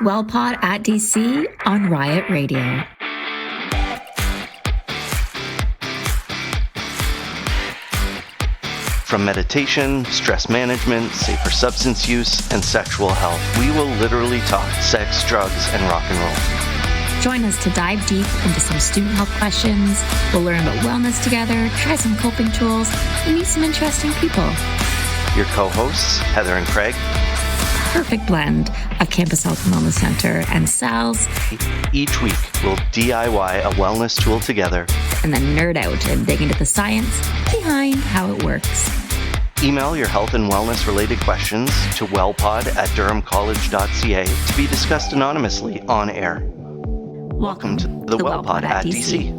WellPod at DC on Riot Radio. From meditation, stress management, safer substance use, and sexual health, we will literally talk sex, drugs, and rock and roll. Join us to dive deep into some student health questions. We'll learn about wellness together, try some coping tools, and meet some interesting people. Your co-hosts, Heather and Craig. Perfect blend of Campus Health and Wellness Center and SALS. Each week, we'll DIY a wellness tool together. And then nerd out and dig into the science behind how it works. Email your health and wellness related questions to wellpod@durhamcollege.ca to be discussed anonymously on air. Welcome to the WellPod at DC.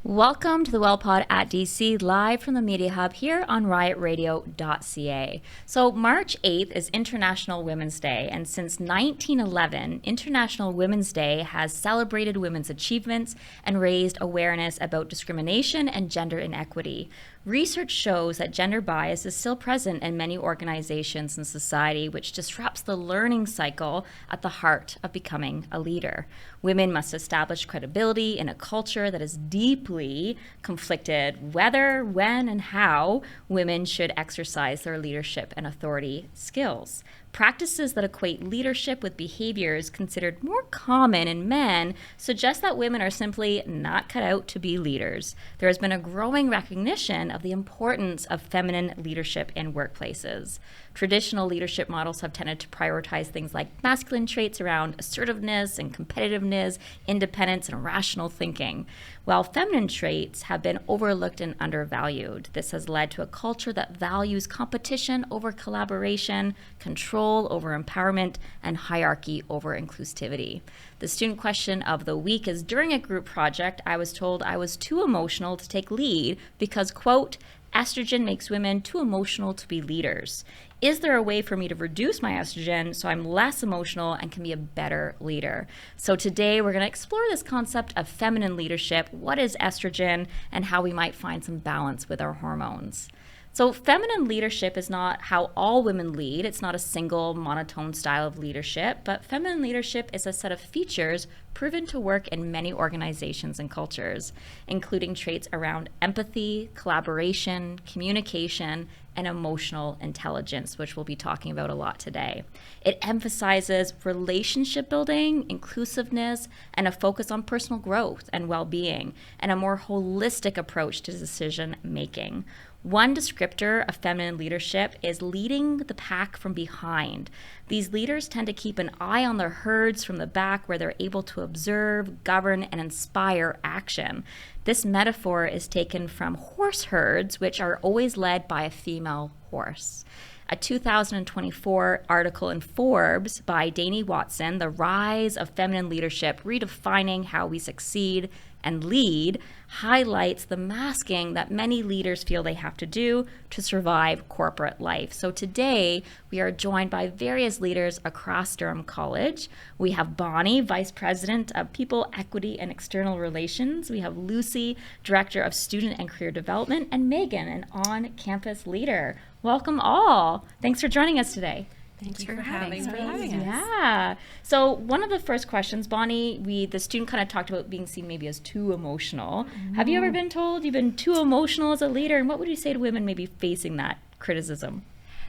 Welcome to the WellPod at DC, live from the Media Hub here on riotradio.ca. So March 8th is International Women's Day, and since 1911, International Women's Day has celebrated women's achievements and raised awareness about discrimination and gender inequity. Research shows that gender bias is still present in many organizations and society, which disrupts the learning cycle at the heart of becoming a leader. Women must establish credibility in a culture that is deeply conflicted whether, when, and how women should exercise their leadership and authority skills. Practices that equate leadership with behaviors considered more common in men suggest that women are simply not cut out to be leaders. There has been a growing recognition of the importance of feminine leadership in workplaces. Traditional leadership models have tended to prioritize things like masculine traits around assertiveness and competitiveness, independence, and rational thinking, while feminine traits have been overlooked and undervalued. This has led to a culture that values competition over collaboration, control over empowerment, and hierarchy over inclusivity. The student question of the week is, during a group project, I was told I was too emotional to take lead because, quote, estrogen makes women too emotional to be leaders. Is there a way for me to reduce my estrogen so I'm less emotional and can be a better leader? So today we're going to explore this concept of feminine leadership, what is estrogen, and how we might find some balance with our hormones. So feminine leadership is not how all women lead. It's not a single monotone style of leadership, but feminine leadership is a set of features proven to work in many organizations and cultures, including traits around empathy, collaboration, communication, and emotional intelligence, which we'll be talking about a lot today. It emphasizes relationship building, inclusiveness, and a focus on personal growth and well-being, and a more holistic approach to decision making. One descriptor of feminine leadership is leading the pack from behind. These leaders tend to keep an eye on their herds from the back, where they're able to observe, govern, and inspire action. This metaphor is taken from horse herds, which are always led by a female horse. A 2024 article in Forbes by Danny Watson, The Rise of Feminine Leadership, Redefining How We Succeed and Lead, highlights the masking that many leaders feel they have to do to survive corporate life. So today, we are joined by various leaders across Durham College. We have Bonnie, Vice President of People, Equity, and External Relations. We have Lucy, Director of Student and Career Development, and Megan, an on-campus leader. Welcome all. Thanks for joining us today. Thanks for having us. Yeah. So one of the first questions, Bonnie, the student kind of talked about being seen maybe as too emotional. Mm-hmm. Have you ever been told you've been too emotional as a leader? And what would you say to women maybe facing that criticism?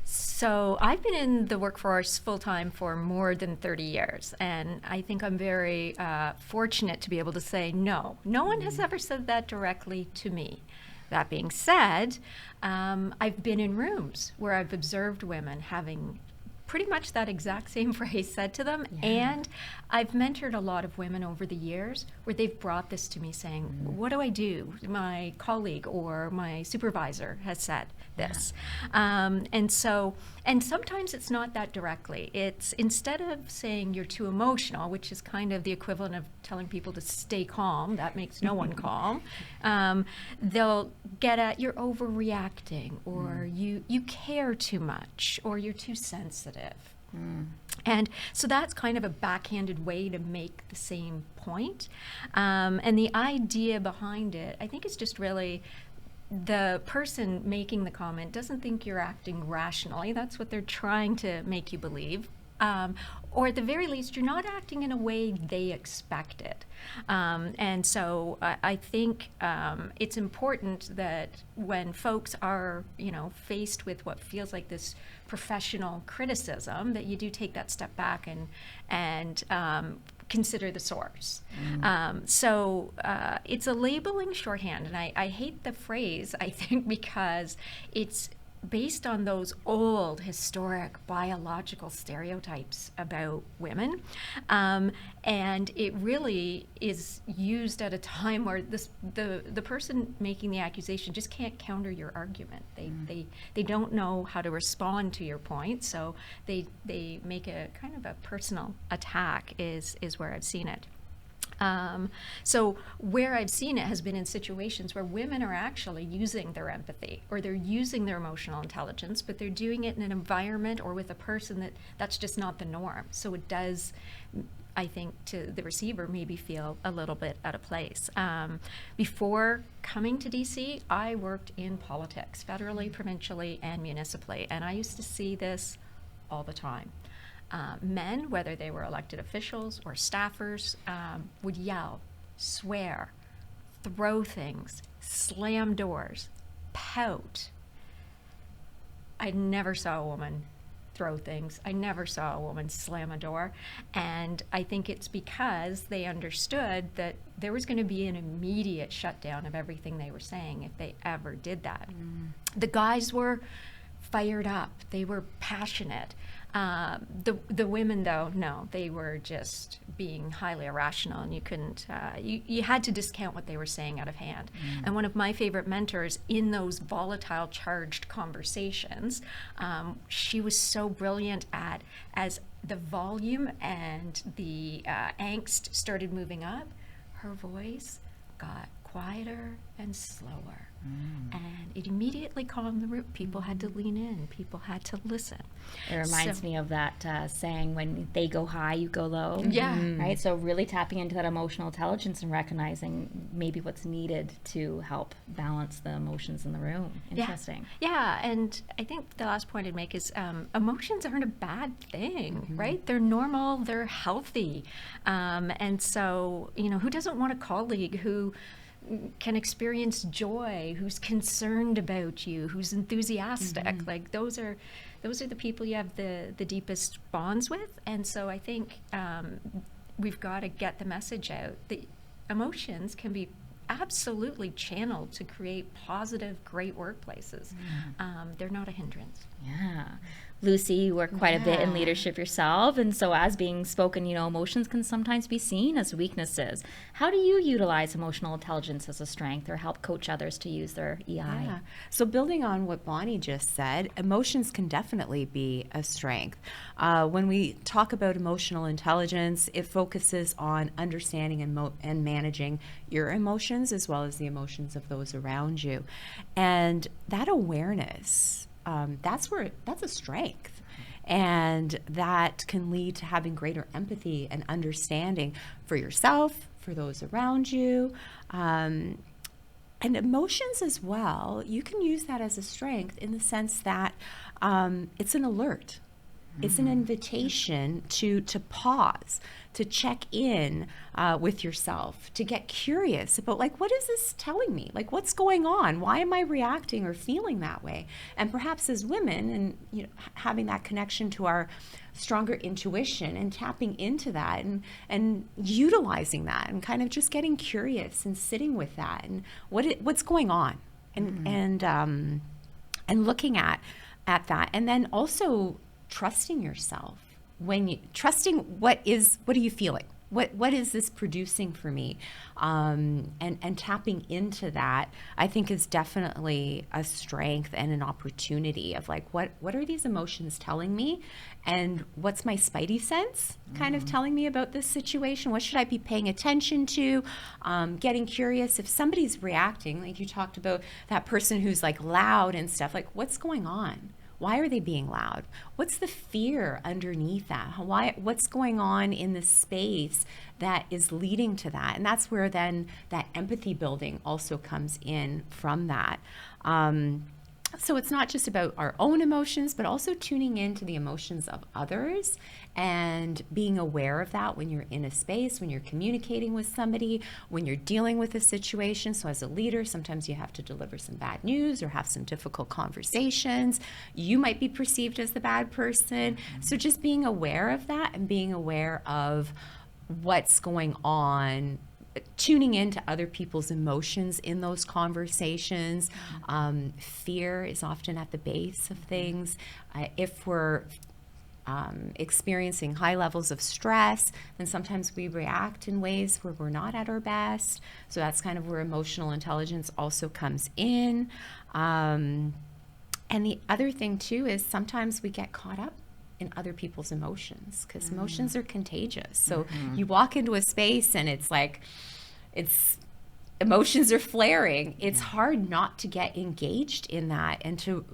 So I've been in the workforce full-time for more than 30 years, and I think I'm very fortunate to be able to say no. No one has ever said that directly to me. That being said, I've been in rooms where I've observed women having pretty much that exact same phrase said to them. Yeah. And I've mentored a lot of women over the years where they've brought this to me saying, what do I do? My colleague or my supervisor has said this. Yeah. And sometimes it's not that directly. It's instead of saying you're too emotional, which is kind of the equivalent of telling people to stay calm, that makes no one calm, they'll get at you're overreacting, or you care too much, or you're too sensitive. And so that's kind of a backhanded way to make the same point. And the idea behind it, I think, is just really the person making the comment doesn't think you're acting rationally. That's what they're trying to make you believe. Or at the very least, you're not acting in a way they expected. And so I think it's important that when folks are, faced with what feels like this professional criticism, that you do take that step back and consider the source. So it's a labeling shorthand, and I hate the phrase, I think, because it's based on those old historic biological stereotypes about women, and it really is used at a time where the person making the accusation just can't counter your argument. They don't know how to respond to your point, so they make a kind of a personal attack is where I've seen it. So where I've seen it has been in situations where women are actually using their empathy or they're using their emotional intelligence, but they're doing it in an environment or with a person that's just not the norm. So it does, I think, to the receiver maybe feel a little bit out of place. Before coming to DC, I worked in politics, federally, provincially, and municipally, and I used to see this all the time. Men, whether they were elected officials or staffers, would yell, swear, throw things, slam doors, pout. I never saw a woman throw things. I never saw a woman slam a door. And I think it's because they understood that there was going to be an immediate shutdown of everything they were saying if they ever did that. The guys were fired up. They were passionate. The women, though, no, they were just being highly irrational, and you couldn't, you had to discount what they were saying out of hand. And one of my favorite mentors in those volatile, charged conversations, she was so brilliant at, as the volume and the angst started moving up, her voice got quieter and slower. And it immediately calmed the room. People had to lean in. People had to listen. It reminds me of that saying, when they go high, you go low. Yeah. Right? So really tapping into that emotional intelligence and recognizing maybe what's needed to help balance the emotions in the room. Interesting. Yeah, and I think the last point I'd make is emotions aren't a bad thing, right? They're normal. They're healthy. And so, who doesn't want a colleague who can experience joy, who's concerned about you, who's enthusiastic? Like those are the people you have the deepest bonds with. And so I think we've got to get the message out. The emotions can be absolutely channeled to create positive, great workplaces. They're not a hindrance. Yeah. Lucy, you work quite a bit in leadership yourself, and so as being spoken, emotions can sometimes be seen as weaknesses. How do you utilize emotional intelligence as a strength or help coach others to use their EI? Yeah. So building on what Bonnie just said, emotions can definitely be a strength. When we talk about emotional intelligence, it focuses on understanding and managing your emotions as well as the emotions of those around you. And that awareness, that's a strength, and that can lead to having greater empathy and understanding for yourself, for those around you, and emotions as well. You can use that as a strength in the sense that it's an alert. It's an invitation to pause, to check in with yourself, to get curious about, like, what is this telling me? Like, what's going on? Why am I reacting or feeling that way? And perhaps as women, and having that connection to our stronger intuition and tapping into that and utilizing that and kind of just getting curious and sitting with that and what's going on and looking at that, and then also trusting yourself. Trusting what are you feeling? What is this producing for me? And tapping into that, I think, is definitely a strength and an opportunity of, like, what are these emotions telling me? And what's my spidey sense kind of telling me about this situation? What should I be paying attention to? Getting curious. If somebody's reacting, like you talked about, that person who's like loud and stuff, like, what's going on? why are they being loud? What's the fear underneath that? What's going on in the space that is leading to that? And that's where then that empathy building also comes in from that. So it's not just about our own emotions, but also tuning into the emotions of others and being aware of that when you're in a space, when you're communicating with somebody, when you're dealing with a situation. So as a leader, sometimes you have to deliver some bad news or have some difficult conversations. You might be perceived as the bad person. So just being aware of that and being aware of what's going on, tuning into other people's emotions in those conversations. Fear is often at the base of things. If we're experiencing high levels of stress, then sometimes we react in ways where we're not at our best. So that's kind of where emotional intelligence also comes in. And the other thing too is sometimes we get caught up in other people's emotions, because emotions are contagious. So you walk into a space and it's like, emotions are flaring. It's hard not to get engaged in that and to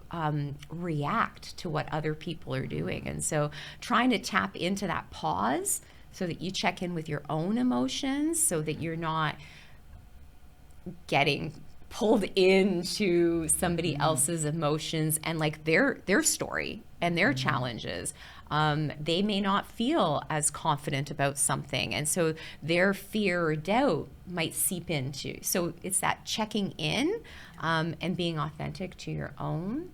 react to what other people are doing. And so trying to tap into that pause so that you check in with your own emotions, so that you're not getting pulled into somebody else's emotions and like their story and their challenges. They may not feel as confident about something, and so their fear or doubt might seep into. So it's that checking in and being authentic to your own.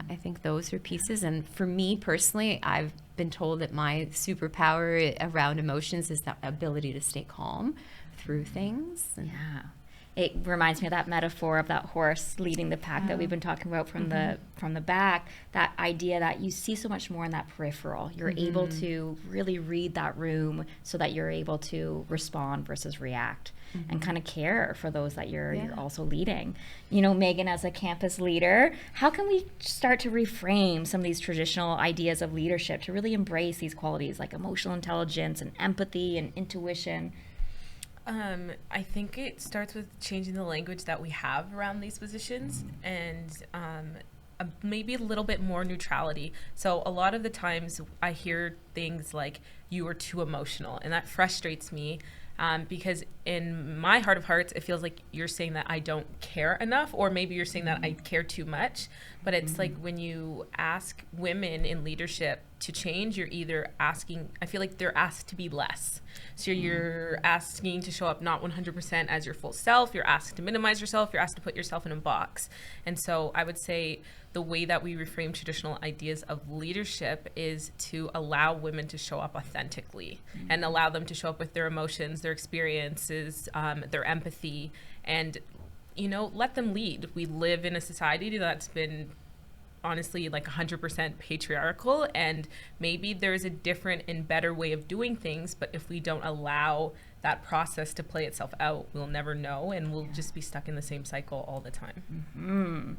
I think those are pieces. And for me personally, I've been told that my superpower around emotions is the ability to stay calm through things. And It reminds me of that metaphor of that horse leading the pack that we've been talking about from the back, that idea that you see so much more in that peripheral. You're able to really read that room so that you're able to respond versus react and kind of care for those that you're also leading. You know, Megan, as a campus leader, how can we start to reframe some of these traditional ideas of leadership to really embrace these qualities like emotional intelligence and empathy and intuition? I think it starts with changing the language that we have around these positions and maybe a little bit more neutrality. So a lot of the times I hear things like, you are too emotional, and that frustrates me because in my heart of hearts, it feels like you're saying that I don't care enough, or maybe you're saying that I care too much. But it's like when you ask women in leadership to change, you're either asking, I feel like they're asked to be less. So you're asking to show up not 100% as your full self. You're asked to minimize yourself. You're asked to put yourself in a box. And so I would say the way that we reframe traditional ideas of leadership is to allow women to show up authentically and allow them to show up with their emotions, their experiences, their empathy, and, you know, let them lead. We live in a society that's been honestly like 100% patriarchal, and maybe there's a different and better way of doing things, but if we don't allow that process to play itself out, we'll never know, and we'll just be stuck in the same cycle all the time.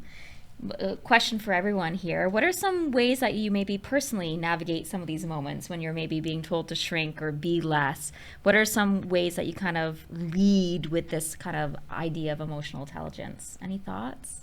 Question for everyone here. What are some ways that you maybe personally navigate some of these moments when you're maybe being told to shrink or be less? What are some ways that you kind of lead with this kind of idea of emotional intelligence? Any thoughts?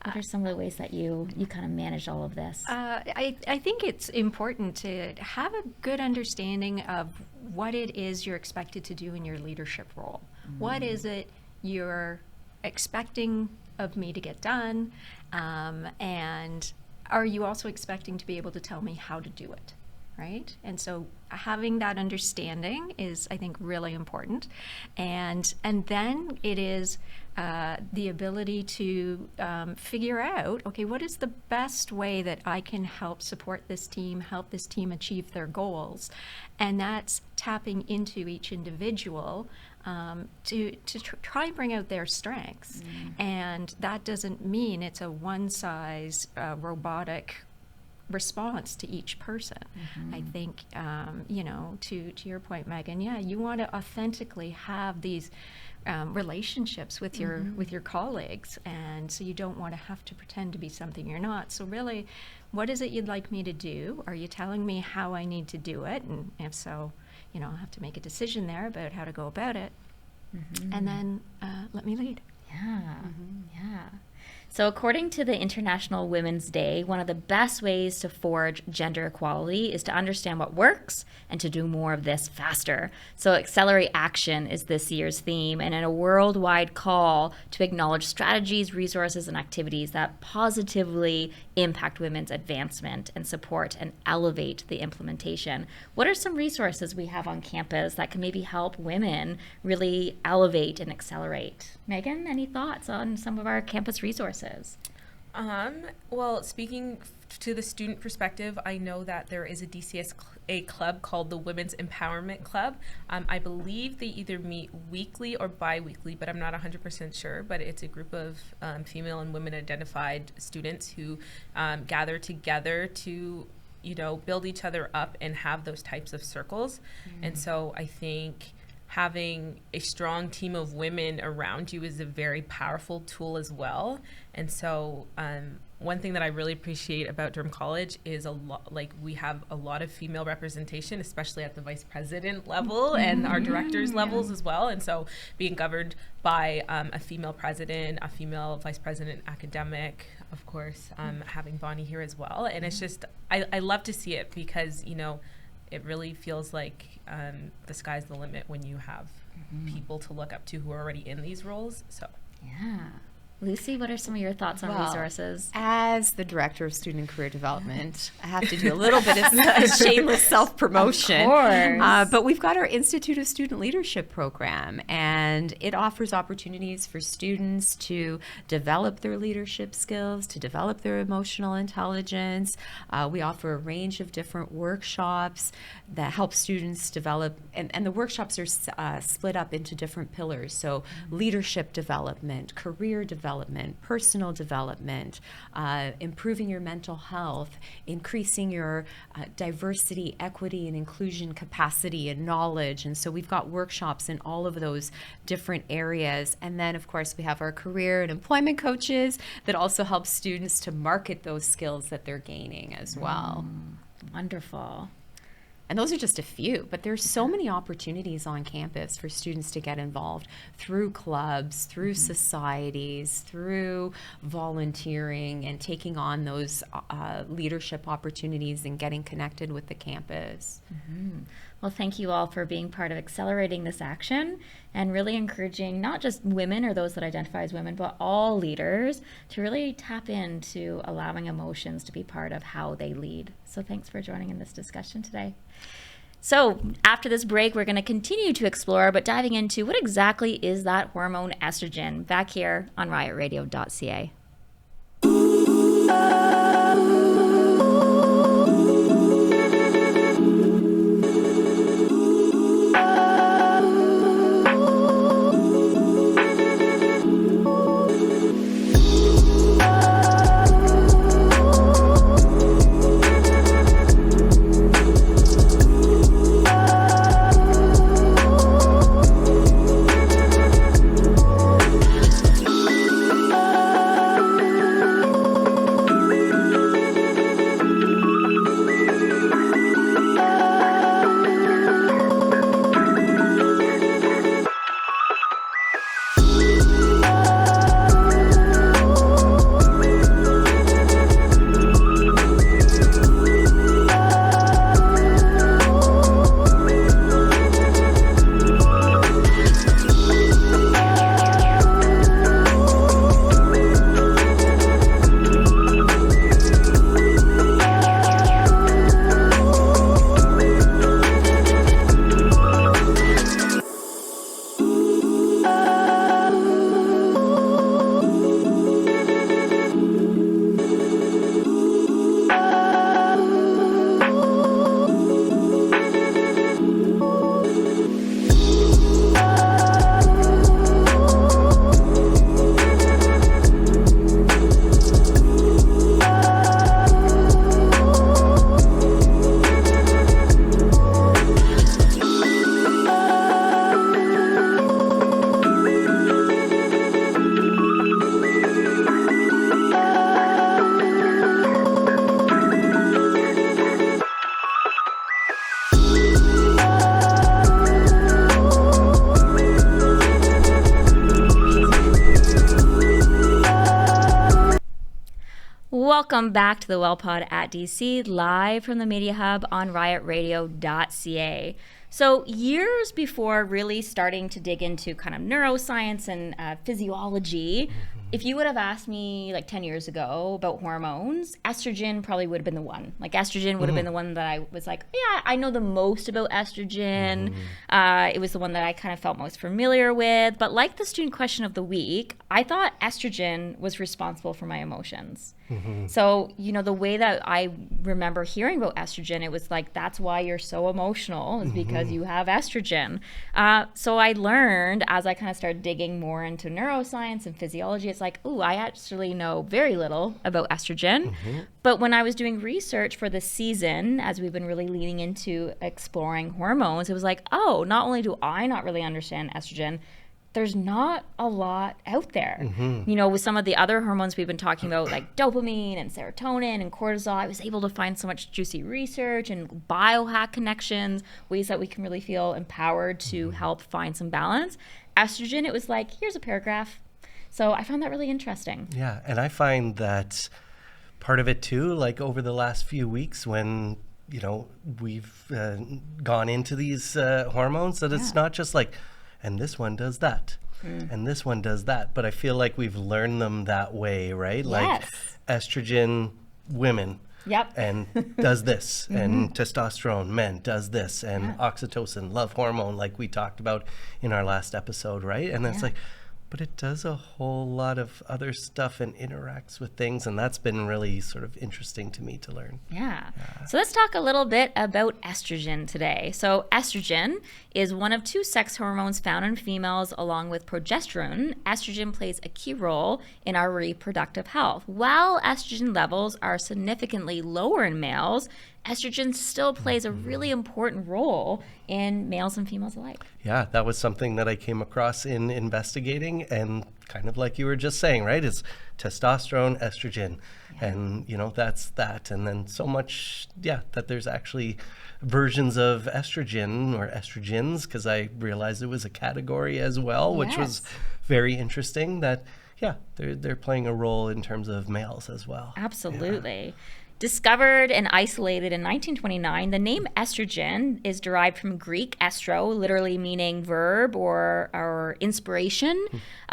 What are some of the ways that you kind of manage all of this? I think it's important to have a good understanding of what it is you're expected to do in your leadership role. What is it you're expecting of me to get done? And are you also expecting to be able to tell me how to do it? Right? And so having that understanding is, I think, really important. And then it is the ability to figure out, okay, what is the best way that I can help support this team, help this team achieve their goals? And that's tapping into each individual to try and bring out their strengths. And that doesn't mean it's a one-size robotic response to each person. I think, you know, to your point, Megan, you want to authentically have these relationships with your colleagues, and so you don't want to have to pretend to be something you're not. So really, what is it you'd like me to do? Are you telling me how I need to do it? And if so, you know, I'll have to make a decision there about how to go about it, and then let me lead. Yeah. So, according to the International Women's Day, one of the best ways to forge gender equality is to understand what works and to do more of this faster. So, accelerate action is this year's theme, and in a worldwide call to acknowledge strategies, resources, and activities that positively impact women's advancement and support and elevate the implementation. What are some resources we have on campus that can maybe help women really elevate and accelerate? Megan, any thoughts on some of our campus resources? Well, speaking to the student perspective, I know that there is a DCSA club called the Women's Empowerment Club. I believe they either meet weekly or bi-weekly, but I'm not 100% sure. But it's a group of female and women identified students who gather together to, build each other up and have those types of circles. And so I think having a strong team of women around you is a very powerful tool as well. And so one thing that I really appreciate about Durham College is we have a lot of female representation, especially at the vice president level and our directors levels as well. And so being governed by a female president, a female vice president academic, of course, having Bonnie here as well. And it's just, I love to see it because, it really feels like the sky's the limit when you have people to look up to who are already in these roles. So, yeah. Lucy, what are some of your thoughts on resources? As the Director of Student and Career Development, I have to do a little bit of shameless self-promotion. Of course. But we've got our Institute of Student Leadership program, and it offers opportunities for students to develop their leadership skills, to develop their emotional intelligence. We offer a range of different workshops that help students develop, and the workshops are split up into different pillars. So leadership development, career development, personal development, improving your mental health, increasing your diversity, equity, and inclusion capacity and knowledge. And so we've got workshops in all of those different areas. And then, of course, we have our career and employment coaches that also help students to market those skills that they're gaining as well. Wonderful. And those are just a few, but there's so many opportunities on campus for students to get involved through clubs, through societies, through volunteering and taking on those leadership opportunities and getting connected with the campus. Well, thank you all for being part of accelerating this action and really encouraging not just women or those that identify as women, but all leaders to really tap into allowing emotions to be part of how they lead. So thanks for joining in this discussion today. So after this break, we're going to continue to explore, but diving into what exactly is that hormone estrogen, back here on riotradio.ca. Welcome back to the WellPod at DC, live from the Media Hub on riotradio.ca. So years before really starting to dig into kind of neuroscience and physiology, if you would have asked me like 10 years ago about hormones, estrogen probably would have been the one. Like estrogen would have been the one that I was like, yeah, I know the most about estrogen. It was the one that I kind of felt most familiar with. But like the student question of the week, I thought estrogen was responsible for my emotions. So, you know, the way that I remember hearing about estrogen, it was like, that's why you're so emotional, is because you have estrogen. So I learned as I kind of started digging more into neuroscience and physiology, it's like, ooh, I actually know very little about estrogen. But when I was doing research for this season, as we've been really leaning into exploring hormones, it was like, oh, not only do I not really understand estrogen, there's not a lot out there. You know, with some of the other hormones we've been talking about, like dopamine and serotonin and cortisol, I was able to find so much juicy research and biohack connections, ways that we can really feel empowered to help find some balance. Estrogen, it was like, here's a paragraph. So I found that really interesting. Yeah, and I find that part of it too, like over the last few weeks when, you know, we've gone into these hormones, that it's not just like, and this one does that, and this one does that. But I feel like we've learned them that way, right? Like estrogen, women, and does this, and testosterone, men, does this, and oxytocin, love hormone, like we talked about in our last episode, right? And it's like, but it does a whole lot of other stuff and interacts with things, and that's been really sort of interesting to me to learn. So let's talk a little bit about estrogen today. So estrogen is one of two sex hormones found in females along with progesterone. Estrogen plays a key role in our reproductive health. While estrogen levels are significantly lower in males, estrogen still plays a really important role in males and females alike. Yeah, that was something that I came across in investigating, and kind of like you were just saying, right? It's testosterone, estrogen, and you know, that's that. And then so much, that there's actually versions of estrogen or estrogens, because I realized it was a category as well, which was very interesting that, they're playing a role in terms of males as well. Absolutely. Discovered and isolated in 1929, the name estrogen is derived from Greek estro, literally meaning verb or inspiration,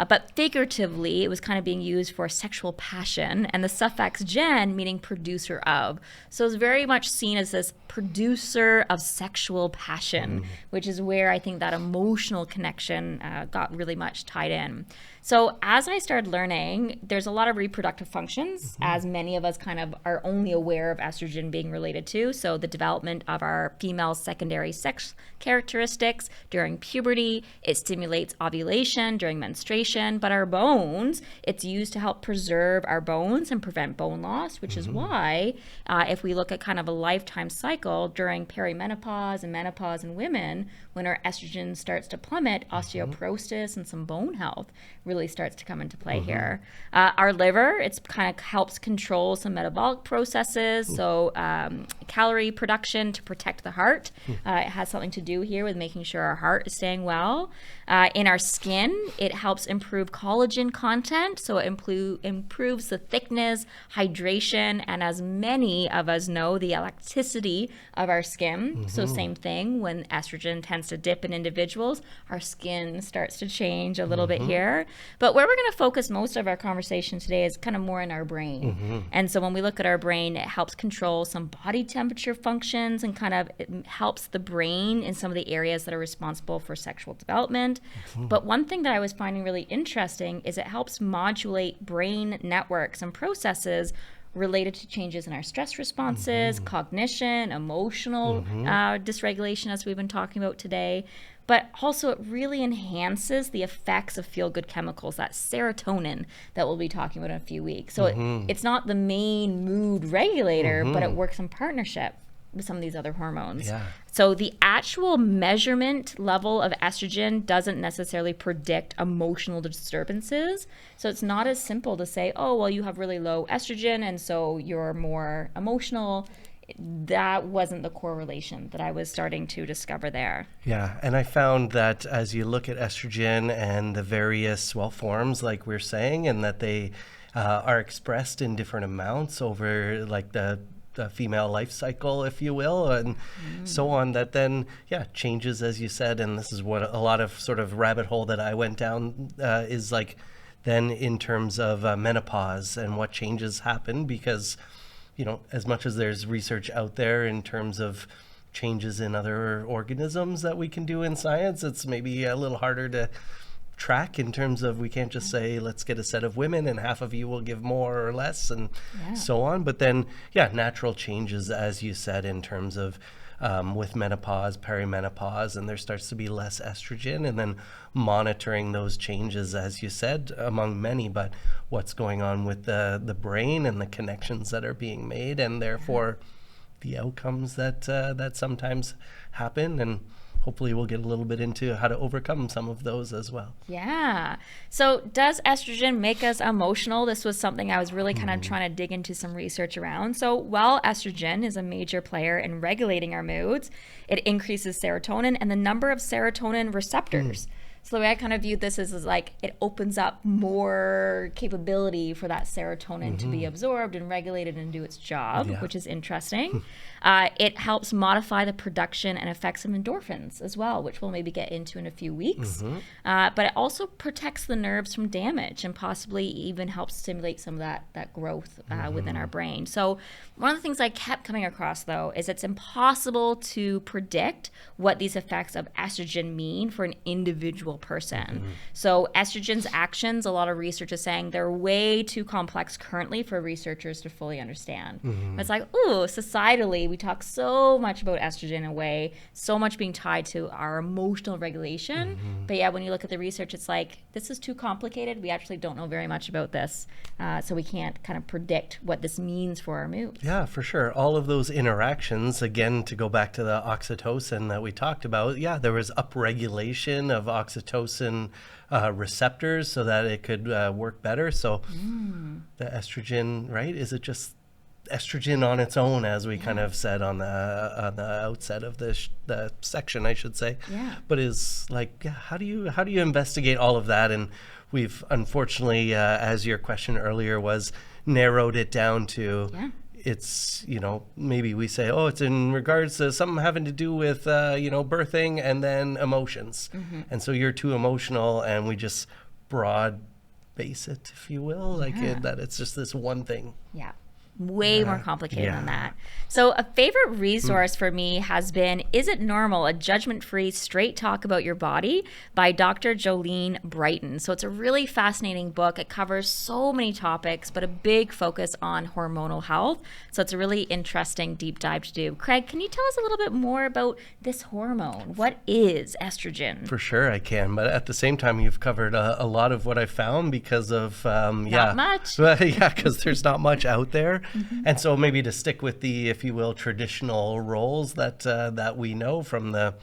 but figuratively it was kind of being used for sexual passion, and the suffix gen meaning producer of. So it's very much seen as this producer of sexual passion, which is where I think that emotional connection got really much tied in. So as I started learning, there's a lot of reproductive functions, as many of us kind of are only aware of estrogen being related to. So the development of our female secondary sex characteristics during puberty, it stimulates ovulation during menstruation, but our bones, it's used to help preserve our bones and prevent bone loss, which is why if we look at kind of a lifetime cycle during perimenopause and menopause in women, when our estrogen starts to plummet, osteoporosis and some bone health really starts to come into play here. Our liver, it's kind of helps control some metabolic processes, so calorie production to protect the heart. It has something to do here with making sure our heart is staying well. In our skin, it helps improve collagen content, so it improves the thickness, hydration, and as many of us know, the elasticity of our skin. So same thing, when estrogen tends to dip in individuals, our skin starts to change a little bit here. But where we're going to focus most of our conversation today is kind of more in our brain. And so when we look at our brain, it helps control some body temperature functions, and kind of it helps the brain in some of the areas that are responsible for sexual development. But one thing that I was finding really interesting is it helps modulate brain networks and processes related to changes in our stress responses, cognition, emotional dysregulation, as we've been talking about today. But also it really enhances the effects of feel-good chemicals, that serotonin that we'll be talking about in a few weeks. So it's not the main mood regulator, but it works in partnership with some of these other hormones. So the actual measurement level of estrogen doesn't necessarily predict emotional disturbances. So it's not as simple to say, oh, well, you have really low estrogen and so you're more emotional. That wasn't the correlation that I was starting to discover there. Yeah, and I found that as you look at estrogen and the various, forms, like we're saying, and that they are expressed in different amounts over like the female life cycle, if you will, and so on, that then, changes, as you said, and this is what a lot of sort of rabbit hole that I went down is like, then in terms of menopause and what changes happen, because, as much as there's research out there in terms of changes in other organisms that we can do in science, it's maybe a little harder to track in terms of, we can't just say, let's get a set of women and half of you will give more or less and so on. But then, natural changes, as you said, in terms of with menopause, perimenopause, and there starts to be less estrogen, and then monitoring those changes, as you said, among many, but what's going on with the brain and the connections that are being made, and therefore the outcomes that sometimes happen, and hopefully we'll get a little bit into how to overcome some of those as well. Yeah. So does estrogen make us emotional? This was something I was really kind of trying to dig into some research around. So while estrogen is a major player in regulating our moods, it increases serotonin and the number of serotonin receptors. So the way I kind of view this is like it opens up more capability for that serotonin to be absorbed and regulated and do its job, which is interesting. It helps modify the production and effects of endorphins as well, which we'll maybe get into in a few weeks. But it also protects the nerves from damage and possibly even helps stimulate some of that growth within our brain. So one of the things I kept coming across, though, is it's impossible to predict what these effects of estrogen mean for an individual person. So estrogen's actions, a lot of research is saying they're way too complex currently for researchers to fully understand. It's like, societally, we talk so much about estrogen in a way, so much being tied to our emotional regulation. But when you look at the research, it's like, this is too complicated. We actually don't know very much about this. So we can't kind of predict what this means for our moods. Yeah, for sure. All of those interactions, again, to go back to the oxytocin that we talked about, there was upregulation of oxytocin receptors so that it could work better. So the estrogen, right? Is it just estrogen on its own, as we kind of said on the outset of the section, I should say? But is like, how do you investigate all of that? And we've unfortunately, as your question earlier was, narrowed it down to it's, maybe we say, it's in regards to something having to do with, birthing and then emotions. And so you're too emotional, and we just broad base it, if you will, that it's just this one thing. Way more complicated than that. So a favorite resource for me has been Is It Normal? A Judgment-Free Straight Talk About Your Body by Dr. Jolene Brighton. So it's a really fascinating book. It covers so many topics, but a big focus on hormonal health. So it's a really interesting deep dive to do. Craig, can you tell us a little bit more about this hormone? What is estrogen? For sure I can, but at the same time, you've covered a lot of what I found because of, Not much. Because there's not much out there. And so maybe to stick with the, if you will, traditional roles that we know from the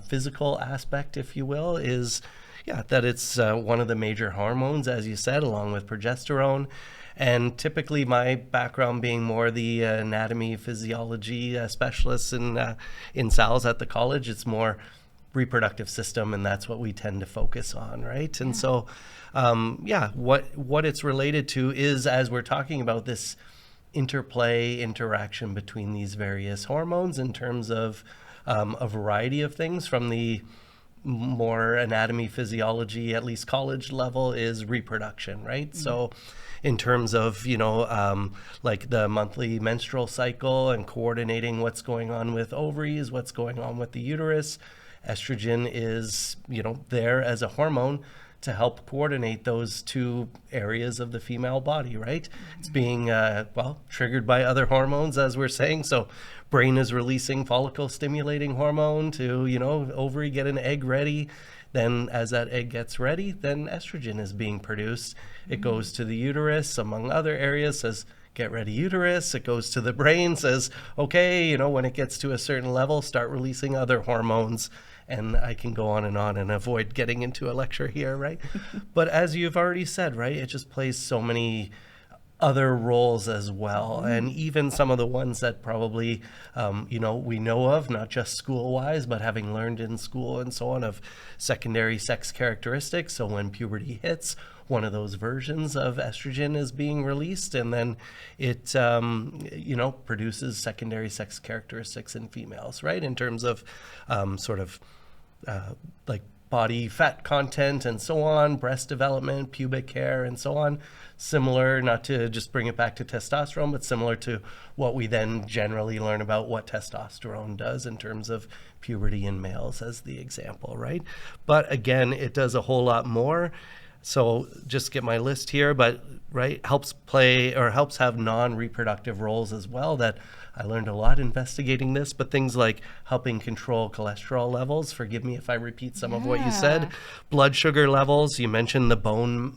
physical aspect, if you will, is that it's one of the major hormones, as you said, along with progesterone. And typically my background being more the anatomy, physiology specialist in SALS at the college, it's more reproductive system, and that's what we tend to focus on, right? And so, what it's related to is, as we're talking about this interaction between these various hormones in terms of a variety of things, from the more anatomy, physiology, at least college level, is reproduction, right? So in terms of, like the monthly menstrual cycle and coordinating what's going on with ovaries, what's going on with the uterus, estrogen is, there as a hormone to help coordinate those two areas of the female body, right? It's being, triggered by other hormones, as we're saying. So brain is releasing follicle stimulating hormone to, ovary get an egg ready. Then as that egg gets ready, then estrogen is being produced. It goes to the uterus, among other areas, says, get ready uterus. It goes to the brain, says, okay, when it gets to a certain level, start releasing other hormones. And I can go on and avoid getting into a lecture here, right? But as you've already said, right, it just plays so many other roles as well, and even some of the ones that probably we know of, not just school-wise, but having learned in school and so on, of secondary sex characteristics. So when puberty hits, one of those versions of estrogen is being released, and then it produces secondary sex characteristics in females, right, in terms of like body fat content and so on, breast development, pubic hair, and so on. Similar, not to just bring it back to testosterone, but similar to what we then generally learn about what testosterone does in terms of puberty in males as the example, right? But again, it does a whole lot more. So just get my list here, but right, helps have non-reproductive roles as well that I learned a lot investigating this, but things like helping control cholesterol levels. Forgive me if I repeat some of what you said. Blood sugar levels. You mentioned the bone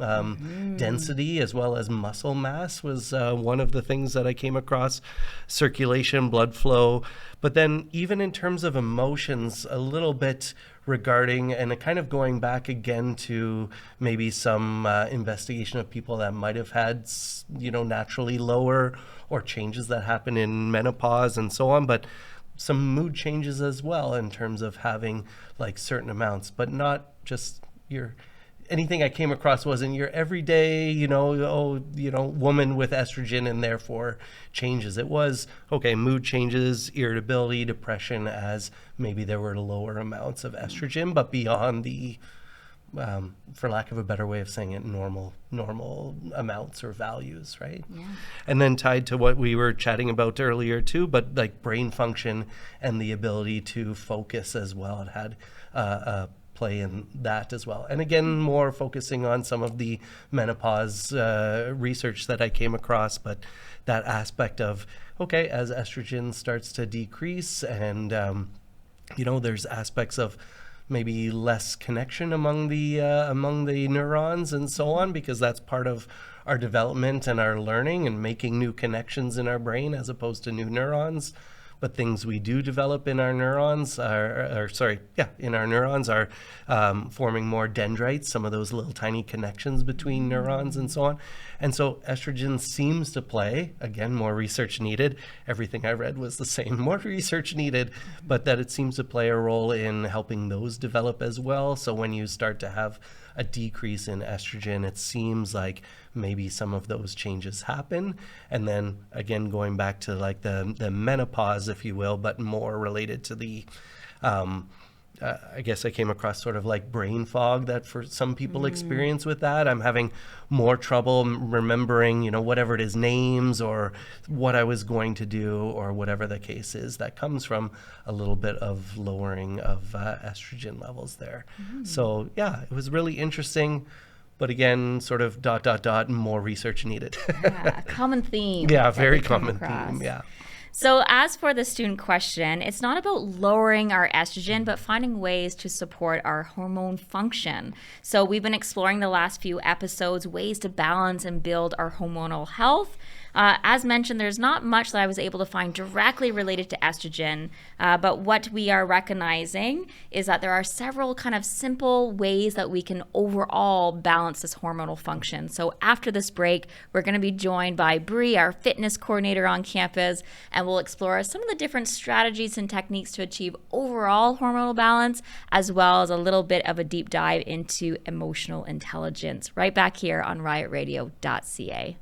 density as well as muscle mass was one of the things that I came across. Circulation, blood flow. But then even in terms of emotions, a little bit regarding, and kind of going back again to maybe some investigation of people that might have had, naturally lower or changes that happen in menopause and so on, but some mood changes as well in terms of having like certain amounts, but not just anything I came across wasn't your everyday, woman with estrogen and therefore changes. It was, mood changes, irritability, depression, as maybe there were lower amounts of estrogen, but beyond the, for lack of a better way of saying it, normal amounts or values, right? Yeah. And then tied to what we were chatting about earlier too, but like brain function and the ability to focus as well. It had play in that as well. And again, more focusing on some of the menopause research that I came across, but that aspect of, as estrogen starts to decrease and, there's aspects of maybe less connection among the neurons and so on, because that's part of our development and our learning and making new connections in our brain as opposed to new neurons. But things we do develop in our neurons are forming more dendrites, some of those little tiny connections between neurons and so on. And so estrogen seems to play, again, more research needed. Everything I read was the same, more research needed, but that it seems to play a role in helping those develop as well. So when you start to have a decrease in estrogen, it seems like maybe some of those changes happen. And then again, going back to like the menopause, if you will, but more related to the, I guess I came across sort of like brain fog that for some people experience with that. I'm having more trouble remembering, whatever it is, names or what I was going to do or whatever the case is. That comes from a little bit of lowering of estrogen levels there. So yeah, it was really interesting. But again, sort of ... more research needed. Yeah, a common theme. Yeah, very common theme, yeah. So as for the student question, it's not about lowering our estrogen, but finding ways to support our hormone function. So we've been exploring the last few episodes, ways to balance and build our hormonal health. As mentioned, there's not much that I was able to find directly related to estrogen, but what we are recognizing is that there are several kind of simple ways that we can overall balance this hormonal function. So after this break, we're going to be joined by Bree, our fitness coordinator on campus, and we'll explore some of the different strategies and techniques to achieve overall hormonal balance, as well as a little bit of a deep dive into emotional intelligence, right back here on riotradio.ca.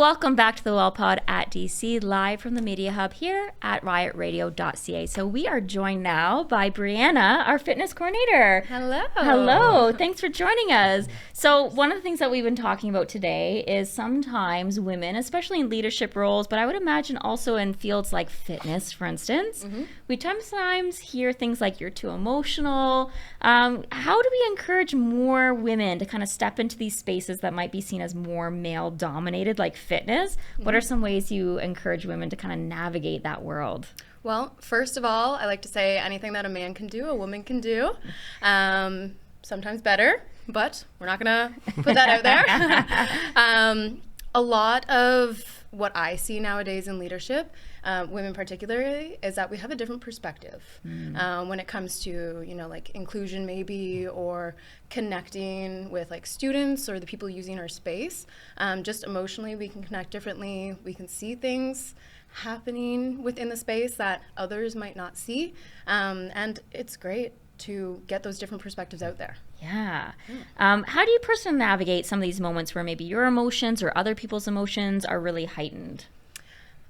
welcome back to the WellPod at DC, live from the Media Hub here at riotradio.ca. So we are joined now by Brianna, our fitness coordinator. Hello. Hello. Thanks for joining us. So one of the things that we've been talking about today is sometimes women, especially in leadership roles, but I would imagine also in fields like fitness, for instance, we sometimes hear things like you're too emotional. How do we encourage more women to kind of step into these spaces that might be seen as more male dominated, like fitness? What are some ways you encourage women to kind of navigate that world? Well, first of all, I like to say anything that a man can do, a woman can do. Sometimes better, but we're not going to put that out there. A lot of what I see nowadays in leadership, women particularly, is that we have a different perspective when it comes to, like inclusion maybe, or connecting with like students or the people using our space. Just emotionally, we can connect differently. We can see things happening within the space that others might not see. And it's great to get those different perspectives out there. Yeah. How do you personally navigate some of these moments where maybe your emotions or other people's emotions are really heightened?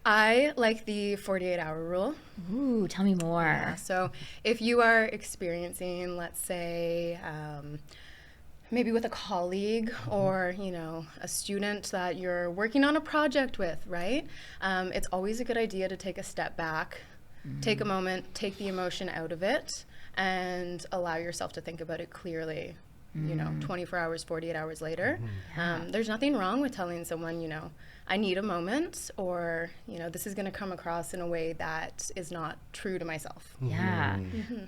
I like the 48-hour rule. Ooh, tell me more. Yeah, so if you are experiencing, let's say, maybe with a colleague or, a student that you're working on a project with, right? It's always a good idea to take a step back, take a moment, take the emotion out of it, and allow yourself to think about it clearly, 24 hours, 48 hours later. There's nothing wrong with telling someone, I need a moment, or, this is going to come across in a way that is not true to myself. Yeah.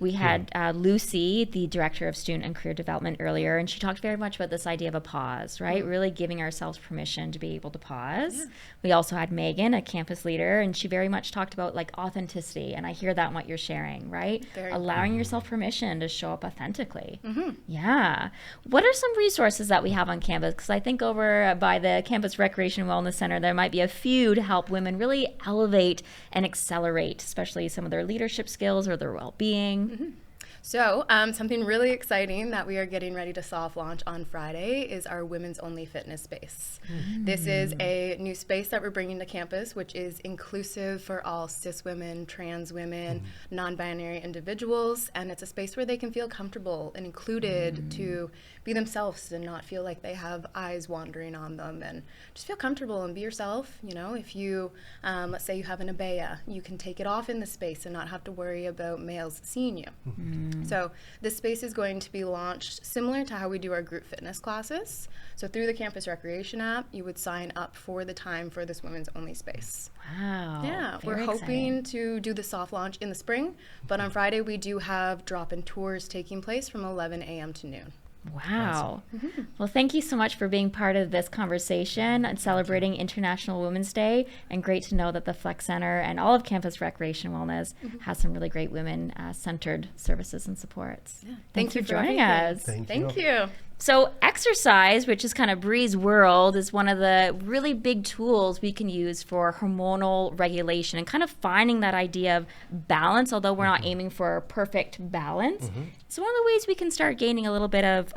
We had Lucy, the Director of Student and Career Development, earlier, and she talked very much about this idea of a pause, right? Really giving ourselves permission to be able to pause. We also had Megan, a campus leader, and she very much talked about like authenticity, and I hear that in what you're sharing, right? Allowing yourself permission to show up authentically. Yeah. What are some resources that we have on campus? Because I think over by the Campus Recreation Wellness Center, there might be a few to help women really elevate and accelerate, especially some of their leadership skills or their well-being. So something really exciting that we are getting ready to soft launch on Friday is our women's only fitness space. This is a new space that we're bringing to campus, which is inclusive for all cis women, trans women, non-binary individuals, and it's a space where they can feel comfortable and included to be themselves and not feel like they have eyes wandering on them, and just feel comfortable and be yourself. If you, let's say you have an abaya, you can take it off in the space and not have to worry about males seeing you. So this space is going to be launched similar to how we do our group fitness classes. So through the Campus Recreation app, you would sign up for the time for this women's only space. Wow. Yeah, we're hoping to do the soft launch in the spring, but on Friday we do have drop-in tours taking place from 11 a.m. to noon. Wow. Well, thank you so much for being part of this conversation and celebrating International Women's Day. And great to know that the Flex Center and all of Campus Recreation Wellness has some really great women-centered services and supports. Thanks for joining us. Thank you. So exercise, which is kind of Bree's world, is one of the really big tools we can use for hormonal regulation and kind of finding that idea of balance, although we're not aiming for a perfect balance. So one of the ways we can start gaining a little bit of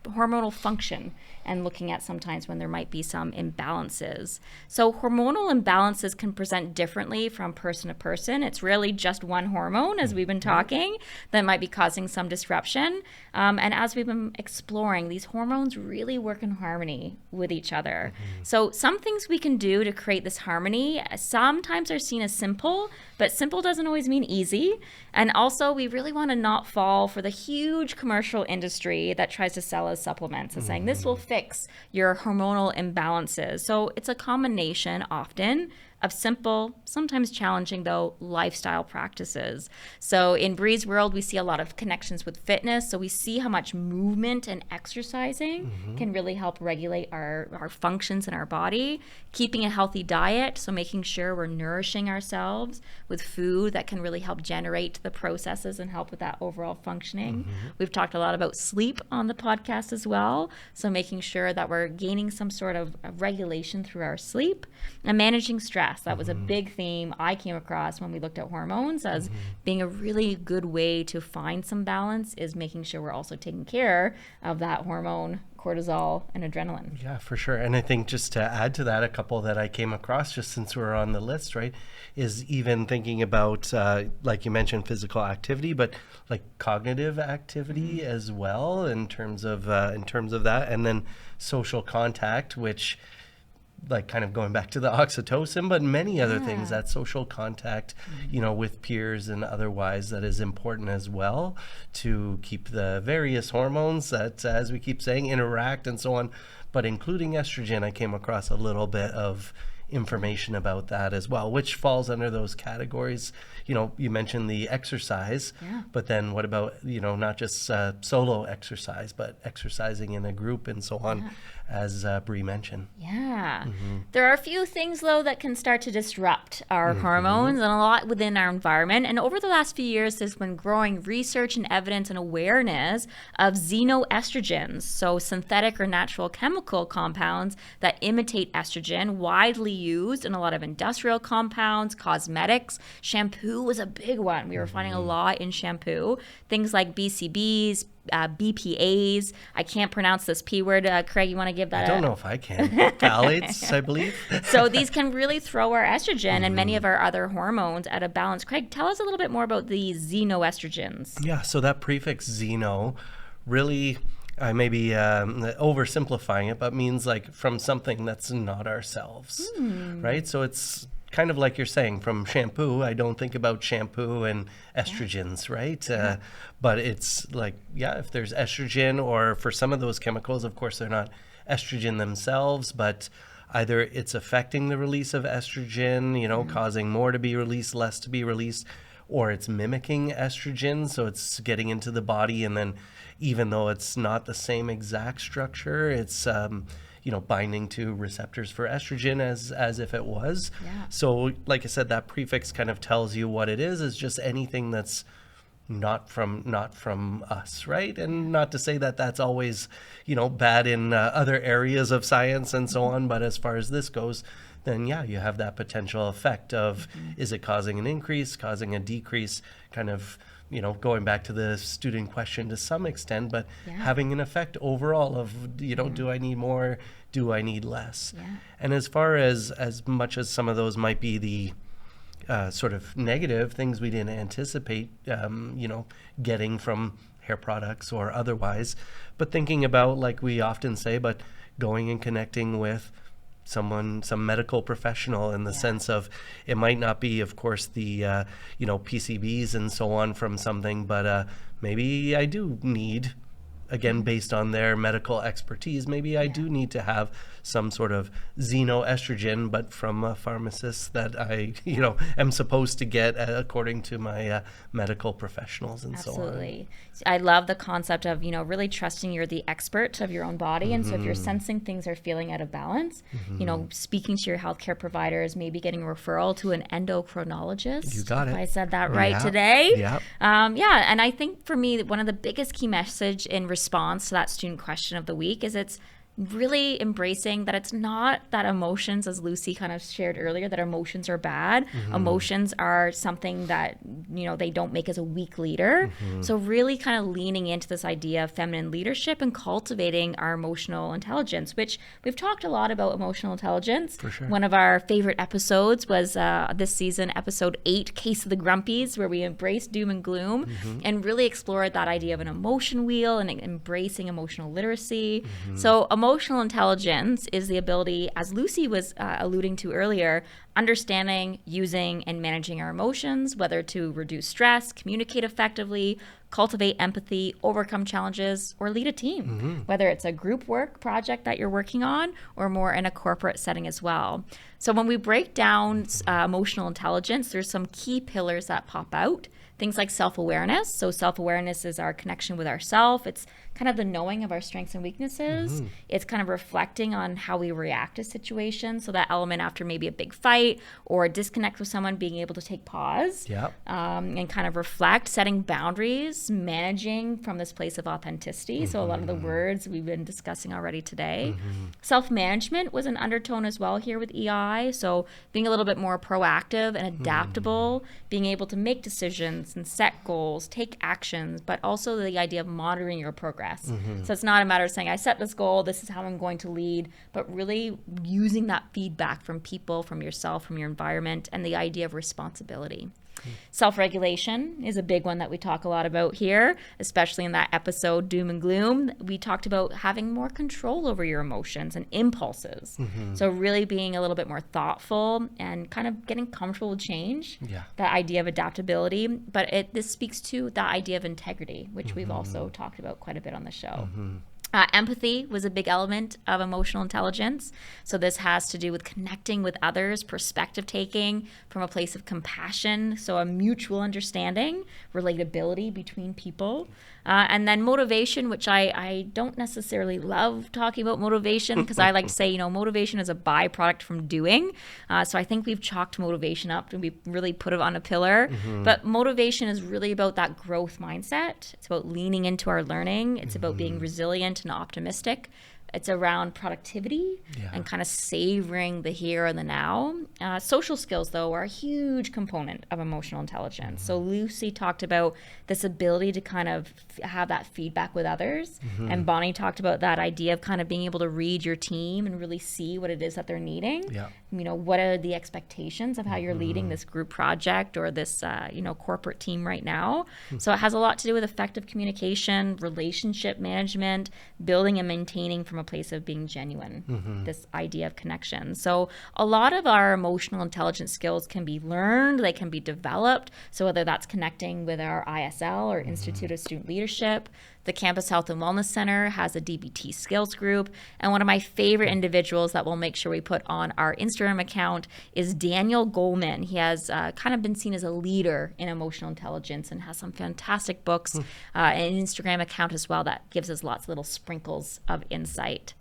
hormonal function and looking at sometimes when there might be some imbalances. So hormonal imbalances can present differently from person to person. It's rarely just one hormone, as we've been talking, that might be causing some disruption. And as we've been exploring, these hormones really work in harmony with each other. So some things we can do to create this harmony sometimes are seen as simple, but simple doesn't always mean easy. And also, we really want to not fall for the huge commercial industry that tries to sell us supplements and saying this will fix your hormonal imbalances. So it's a combination often of simple, sometimes challenging though, lifestyle practices. So in Bree's world, we see a lot of connections with fitness. So we see how much movement and exercising can really help regulate our functions in our body, keeping a healthy diet. So making sure we're nourishing ourselves with food that can really help generate the processes and help with that overall functioning. We've talked a lot about sleep on the podcast as well. So making sure that we're gaining some sort of regulation through our sleep and managing stress. That was a big theme I came across when we looked at hormones as being a really good way to find some balance is making sure we're also taking care of that hormone cortisol and adrenaline. Yeah, for sure. And I think just to add to that, a couple that I came across just since we're on the list, right, is even thinking about, like you mentioned, physical activity, but like cognitive activity as well in terms of that, and then social contact, which, like, kind of going back to the oxytocin, but many other things, that social contact, you know, with peers and otherwise, that is important as well to keep the various hormones that, as we keep saying, interact and so on. But including estrogen, I came across a little bit of information about that as well, which falls under those categories. You know, you mentioned the exercise, but then what about, you know, not just solo exercise, but exercising in a group and so on, as Bree mentioned. Yeah. There are a few things, though, that can start to disrupt our hormones and a lot within our environment. And over the last few years, there's been growing research and evidence and awareness of xenoestrogens, so synthetic or natural chemical compounds that imitate estrogen, widely used in a lot of industrial compounds, cosmetics. Shampoo was a big one. We were finding a lot in shampoo. Things like BCBs, BPAs. I can't pronounce this P word. Craig, you want to give that I don't know if I can. Phthalates, I believe. So these can really throw our estrogen and many of our other hormones out of balance. Craig, tell us a little bit more about the xenoestrogens. Yeah, so that prefix xeno really, I may be oversimplifying it, but means like from something that's not ourselves, right? So it's kind of like you're saying, from shampoo, I don't think about shampoo and estrogens, right? But it's like, if there's estrogen, or for some of those chemicals, of course, they're not estrogen themselves, but either it's affecting the release of estrogen, you know, causing more to be released, less to be released, or it's mimicking estrogen, so it's getting into the body, and then even though it's not the same exact structure, it's you know, binding to receptors for estrogen as if it was. So like I said, that prefix kind of tells you what it is just anything that's not from us, right? And not to say that that's always, you know, bad in other areas of science and so on, but as far as this goes, then you have that potential effect of is it causing an increase, causing a decrease, kind of, you know, going back to the student question to some extent, but having an effect overall of, you know, do I need more, do I need less? And as far as much as some of those might be the sort of negative things we didn't anticipate, you know, getting from hair products or otherwise, but thinking about, like we often say, but going and connecting with some medical professional in the sense of it might not be, of course, the you know, PCBs and so on from something, but maybe I do need, again, based on their medical expertise, maybe I do need to have some sort of xenoestrogen, but from a pharmacist that I, you know, am supposed to get according to my medical professionals and so on. Absolutely. I love the concept of, you know, really trusting you're the expert of your own body. And so if you're sensing things are feeling out of balance, you know, speaking to your healthcare providers, maybe getting a referral to an endocrinologist. You got it. If I said that right today. Yep. And I think for me, one of the biggest key message in response to that student question of the week is it's really embracing that it's not that emotions, as Lucy kind of shared earlier, that emotions are bad. Emotions are something that, you know, they don't make us a weak leader. So really kind of leaning into this idea of feminine leadership and cultivating our emotional intelligence, which we've talked a lot about emotional intelligence. For sure. One of our favorite episodes was this season, episode 8, Case of the Grumpies, where we embraced doom and gloom and really explored that idea of an emotion wheel and embracing emotional literacy. So emotional intelligence is the ability, as Lucy was alluding to earlier, understanding, using, and managing our emotions, whether to reduce stress, communicate effectively, cultivate empathy, overcome challenges, or lead a team, whether it's a group work project that you're working on or more in a corporate setting as well. So when we break down emotional intelligence, there's some key pillars that pop out. Things like self-awareness. So self-awareness is our connection with ourself. It's kind of the knowing of our strengths and weaknesses. It's kind of reflecting on how we react to situations. So that element after maybe a big fight or a disconnect with someone, being able to take pause and kind of reflect, setting boundaries, managing from this place of authenticity. So a lot of the words we've been discussing already today. Self-management was an undertone as well here with EI. So being a little bit more proactive and adaptable, being able to make decisions and set goals, take actions, but also the idea of monitoring your progress. progress. So it's not a matter of saying, I set this goal, this is how I'm going to lead, but really using that feedback from people, from yourself, from your environment, and the idea of responsibility. Self-regulation is a big one that we talk a lot about here, especially in that episode, Doom and Gloom. We talked about having more control over your emotions and impulses. So really being a little bit more thoughtful and kind of getting comfortable with change, that idea of adaptability. But this speaks to the idea of integrity, which we've also talked about quite a bit on the show. Empathy was a big element of emotional intelligence. So this has to do with connecting with others, perspective taking from a place of compassion. So a mutual understanding, relatability between people. And then motivation, which I don't necessarily love talking about motivation because I like to say, motivation is a byproduct from doing. So I think we've chalked motivation up and we really put it on a pillar. But motivation is really about that growth mindset. It's about leaning into our learning. It's about being resilient and optimistic. It's around productivity and kind of savoring the here and the now. Social skills, though, are a huge component of emotional intelligence. So Lucy talked about this ability to kind of have that feedback with others. And Bonnie talked about that idea of kind of being able to read your team and really see what it is that they're needing. What are the expectations of how you're leading this group project or this, corporate team right now. So it has a lot to do with effective communication, relationship management, building and maintaining from a place of being genuine, this idea of connection. So a lot of our emotional intelligence skills can be learned, they can be developed. So whether that's connecting with our ISL or Institute of Student Leadership, the Campus Health and Wellness Center has a DBT skills group. And one of my favorite individuals that we'll make sure we put on our Instagram account is Daniel Goleman. He has kind of been seen as a leader in emotional intelligence and has some fantastic books, and an Instagram account as well that gives us lots of little sprinkles of insight.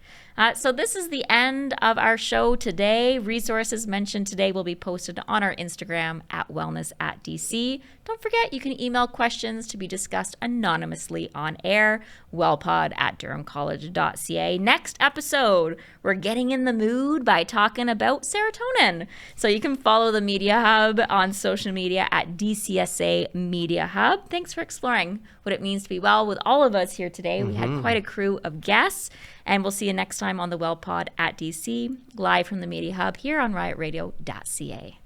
So this is the end of our show today. Resources mentioned today will be posted on our Instagram at wellness@DC. Don't forget, you can email questions to be discussed anonymously on air, wellpod@durhamcollege.ca. Next episode, we're getting in the mood by talking about serotonin. So you can follow the Media Hub on social media at DCSA Media Hub. Thanks for exploring what it means to be well with all of us here today. We had quite a crew of guests. And we'll see you next time on the WellPod at DC, live from the Media Hub here on riotradio.ca.